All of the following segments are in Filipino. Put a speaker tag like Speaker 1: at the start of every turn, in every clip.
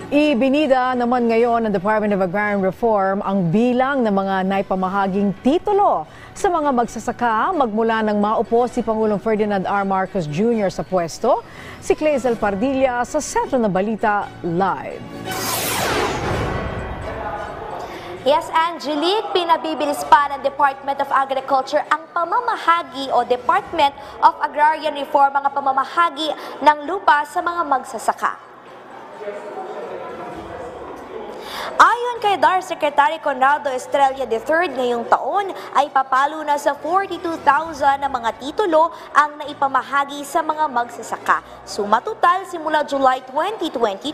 Speaker 1: Ibinida naman ngayon ng Department of Agrarian Reform ang bilang ng mga naipamahaging titulo sa mga magsasaka magmula nang maupo si Pangulong Ferdinand R. Marcos Jr. sa pwesto. Si Clazel Pardilla sa Sentro ng Balita Live.
Speaker 2: Yes, Angelique, pinabibilis pa ng Department of Agriculture ang pamamahagi o Department of Agrarian Reform ang pamamahagi ng lupa sa mga magsasaka. Ayon kay DAR Secretary Conrado Estrella III, ngayong taon ay papalo na sa 42,000 na mga titulo ang naipamahagi sa mga magsasaka. Sumatotal simula July 2022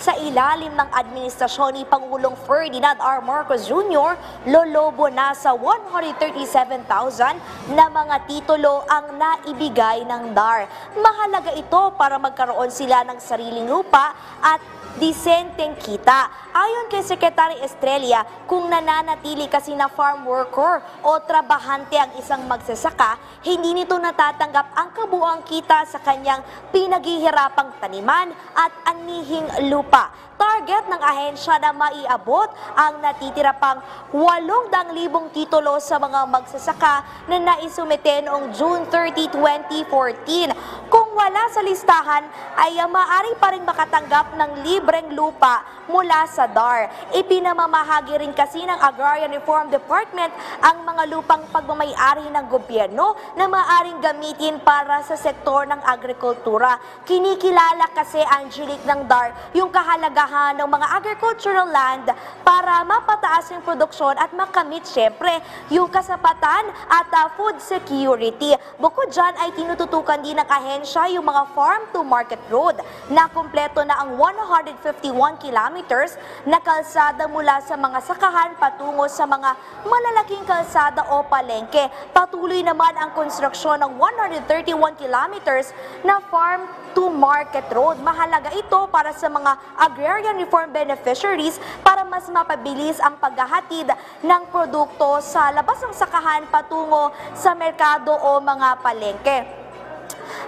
Speaker 2: sa ilalim ng administrasyon ni Pangulong Ferdinand R. Marcos Jr., lolobo na sa 137,000 na mga titulo ang naibigay ng DAR. Mahalaga ito para magkaroon sila ng sariling lupa at disenteng kita. Ayon kay Secretary Estrella, kung nananatili kasi na farm worker o trabahante ang isang magsasaka, hindi nito natatanggap ang kabuuang kita sa kanyang pinaghihirapang taniman at anihing lupa. Target ng ahensya na maiabot ang natitira pang 800,000 titulo sa mga magsasaka na naisumite noong June 30, 2014. Kung wala sa listahan, ay maaari pa rin makatanggap ng libreng lupa mula sa DAR. Ipinamamahagi rin kasi ng Agrarian Reform Department ang mga lupang pagmamayari ng gobyerno na maaaring gamitin para sa sektor ng agrikultura. Kinikilala kasi, Angelique, ng DAR yung kahalagahan ng mga agricultural land para mapataas yung produksyon at makamit syempre yung kasapatan at food security. Bukod dyan ay tinututukan din ng ahensya yung mga farm to market road na kumpleto na ang 151 kilometers na kalsada mula sa mga sakahan patungo sa mga malalaking kalsada o palengke. Patuloy naman ang konstruksyon ng 131 kilometers na farm to market road. Mahalaga ito para sa mga agrarian reform beneficiaries para mas mapabilis ang paghahatid ng produkto sa labas ng sakahan patungo sa merkado o mga palengke.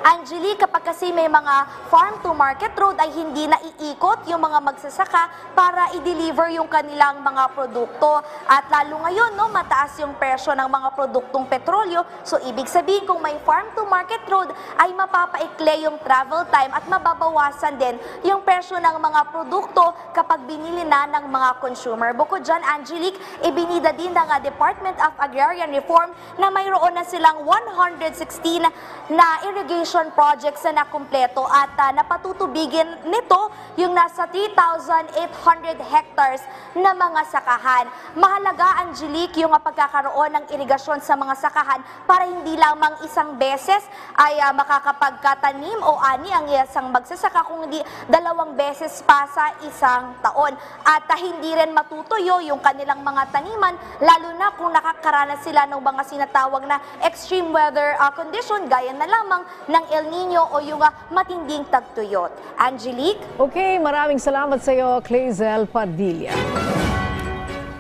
Speaker 2: Angelique, kapag kasi may mga farm to market road ay hindi na iikot yung mga magsasaka para i-deliver yung kanilang mga produkto. At lalo ngayon, mataas yung presyo ng mga produktong petrolyo. So, ibig sabihin kung may farm to market road ay mapapaikli yung travel time at mababawasan din yung presyo ng mga produkto kapag binili na ng mga consumer. Bukod dyan, Angelique, ibinida din ng Department of Agrarian Reform na mayroon na silang 116 na irrigation projects na nakumpleto at napatutubigin nito yung nasa 3,800 hectares na mga sakahan. Mahalaga, Angelique, yung pagkakaroon ng irigasyon sa mga sakahan para hindi lamang isang beses ay makakapagkatanim o ani ang isang magsasaka, kung hindi 2 beses pa sa isang taon. At hindi rin matutuyo yung kanilang mga taniman, lalo na kung nakakaranas sila ng mga sinatawag na extreme weather condition gaya na lamang ng El Nino o yung matinding tagtuyot. Angelique?
Speaker 1: Okay, maraming salamat sa iyo, Clazel Pardilla.